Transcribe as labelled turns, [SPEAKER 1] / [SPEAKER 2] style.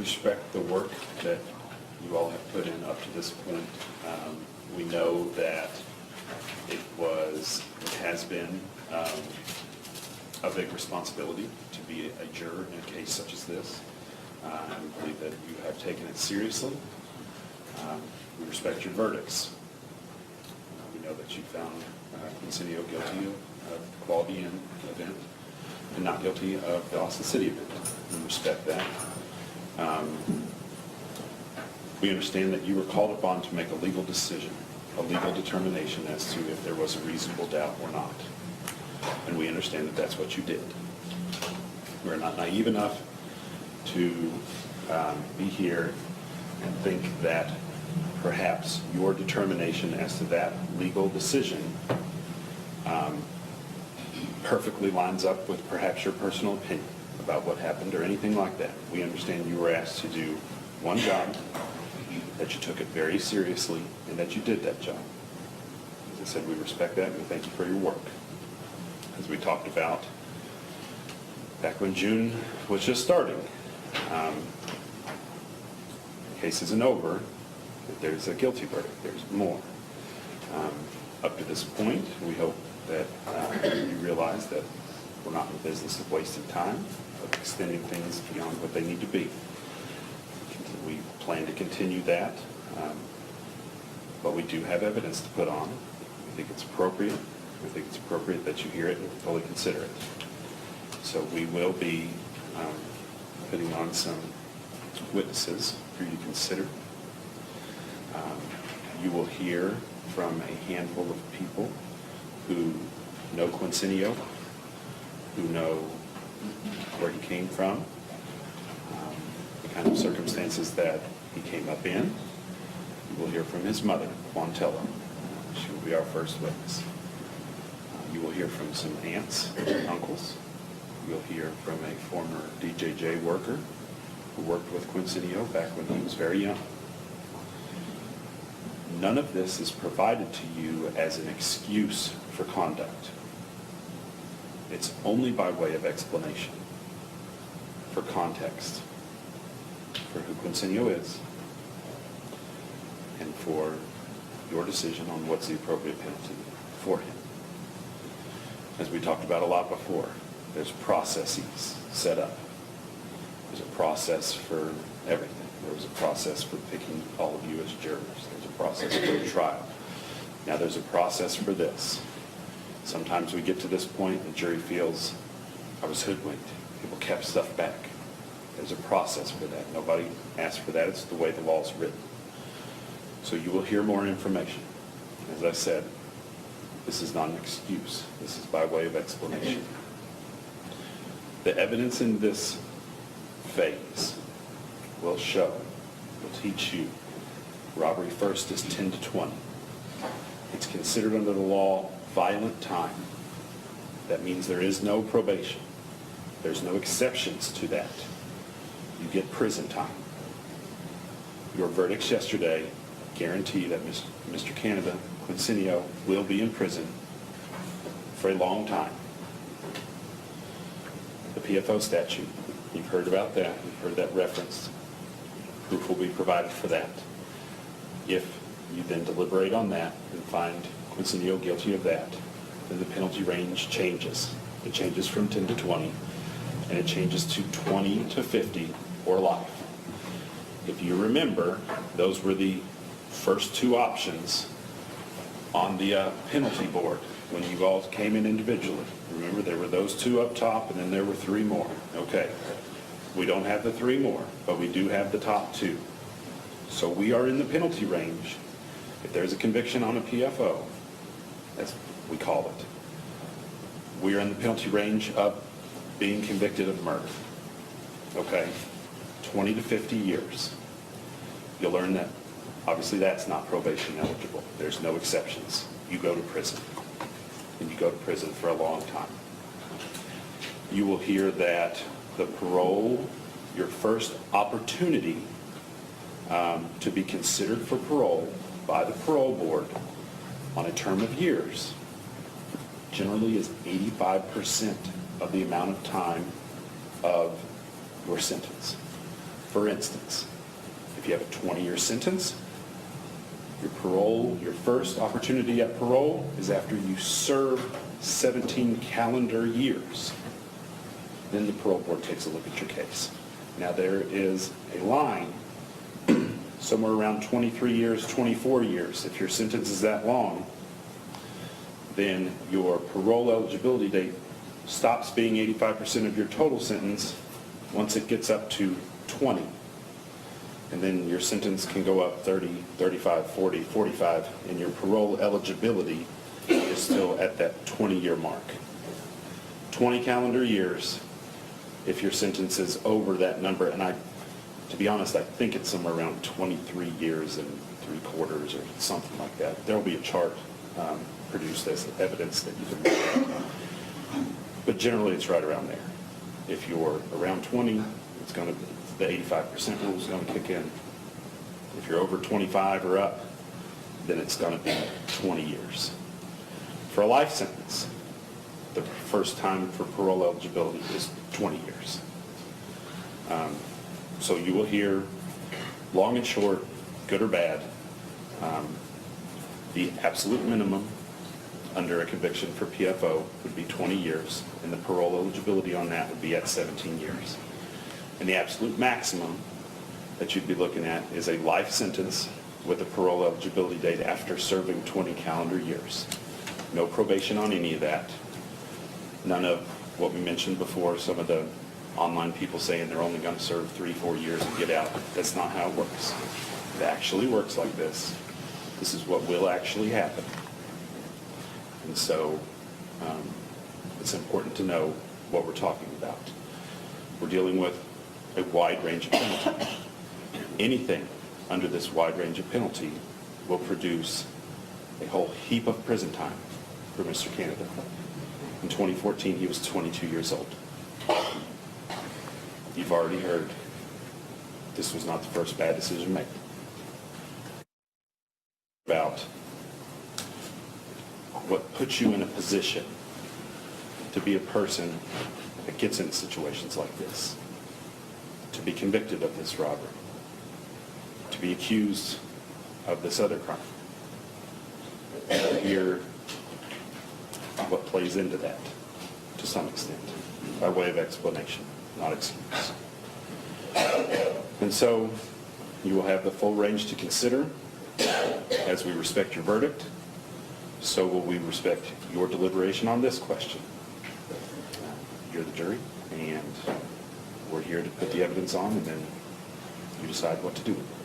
[SPEAKER 1] respect the work that you all have put in up to this point. We know that it has been a big responsibility to be a juror in a case such as this. We believe that you have taken it seriously. We respect your verdicts. We know that you found Quincinio guilty of Quality Inn event and not guilty of the Austin City event. We respect that. We understand that you were called upon to make a legal decision, a legal determination as to if there was a reasonable doubt or not. And we understand that that's what you did. We're not naive enough to be here and think that perhaps your determination as to that legal decision perfectly lines up with perhaps your personal opinion about what happened or anything like that. We understand you were asked to do one job, that you took it very seriously, and that you did that job. As I said, we respect that and we thank you for your work. As we talked about back when June was just starting, the case isn't over. If there's a guilty verdict, there's more. Up to this point, we hope that you realize that we're not in the business of wasting time, of extending things beyond what they need to be. We plan to continue that, but we do have evidence to put on. We think it's appropriate. We think it's appropriate that you hear it and fully consider it. So we will be putting on some witnesses for you to consider. You will hear from a handful of people who know Quincinio, who know where he came from, the kind of circumstances that he came up in. You will hear from his mother, Quantello. She will be our first witness. You will hear from some aunts and uncles. You'll hear from a former DJJ worker who worked with Quincinio back when he was very young. None of this is provided to you as an excuse for conduct. It's only by way of explanation, for context, for who Quincinio is, and for your decision on what's the appropriate penalty for him. As we talked about a lot before, there's processes set up. There's a process for everything. There was a process for picking all of you as jurors. There's a process for a trial. Now there's a process for this. Sometimes we get to this point and the jury feels, I was hoodwinked. People kept stuff back. There's a process for that. Nobody asked for that. It's the way the law is written. So you will hear more information. As I said, this is not an excuse. This is by way of explanation. The evidence in this phase will show, will teach you, robbery first is 10 to 20. It's considered under the law violent time. That means there is no probation. There's no exceptions to that. You get prison time. Your verdicts yesterday guarantee that Mr. Canada, Quincinio, will be in prison for a long time. The PFO statute, you've heard about that. You've heard that referenced. Proof will be provided for that. If you then deliberate on that and find Quincinio guilty of that, then the penalty range changes. It changes from 10 to 20, and it changes to 20 to 50 or life. If you remember, those were the first two options on the penalty board when you all came in individually. Remember, there were those two up top, and then there were three more. Okay. We don't have the three more, but we do have the top two. So we are in the penalty range. If there's a conviction on a PFO, as we call it, we are in the penalty range of being convicted of murder. Okay? 20 to 50 years. You'll learn that obviously that's not probation eligible. There's no exceptions. You go to prison. And you go to prison for a long time. You will hear that the parole, your first opportunity to be considered for parole by the parole board on a term of years generally is 85% of the amount of time of your sentence. For instance, if you have a 20-year sentence, your parole, your first opportunity at parole is after you serve 17 calendar years. Then the parole board takes a look at your case. Now there is a line somewhere around 23 years, 24 years. If your sentence is that long, then your parole eligibility date stops being 85% of your total sentence once it gets up to 20. And then your sentence can go up 30, 35, 40, 45, and your parole eligibility is still at that 20-year mark. 20 calendar years if your sentence is over that number, and to be honest, I think it's somewhere around 23 years and 3/4 or something like that. There will be a chart produced as evidence that you can look at. But generally it's right around there. If you're around 20, it's going to, the 85% rule is going to kick in. If you're over 25 or up, then it's going to be 20 years. For a life sentence, the first time for parole eligibility is 20 years. So you will hear, long and short, good or bad, the absolute minimum under a conviction for PFO would be 20 years, and the parole eligibility on that would be at 17 years. And the absolute maximum that you'd be looking at is a life sentence with a parole eligibility date after serving 20 calendar years. No probation on any of that. None of what we mentioned before, some of the online people saying they're only going to serve 3-4 years and get out. That's not how it works. It actually works like this. This is what will actually happen. And so it's important to know what we're talking about. We're dealing with a wide range of penalty. Anything under this wide range of penalty will produce a whole heap of prison time for Mr. Canada. In 2014, he was 22 years old. You've already heard this was not the first bad decision made. About what puts you in a position to be a person that gets into situations like this, to be convicted of this robbery, to be accused of this other crime. And hear what plays into that to some extent, by way of explanation, not excuse. And so you will have the full range to consider. As we respect your verdict, so will we respect your deliberation on this question. You're the jury, and we're here to put the evidence on, and then you decide what to do with it.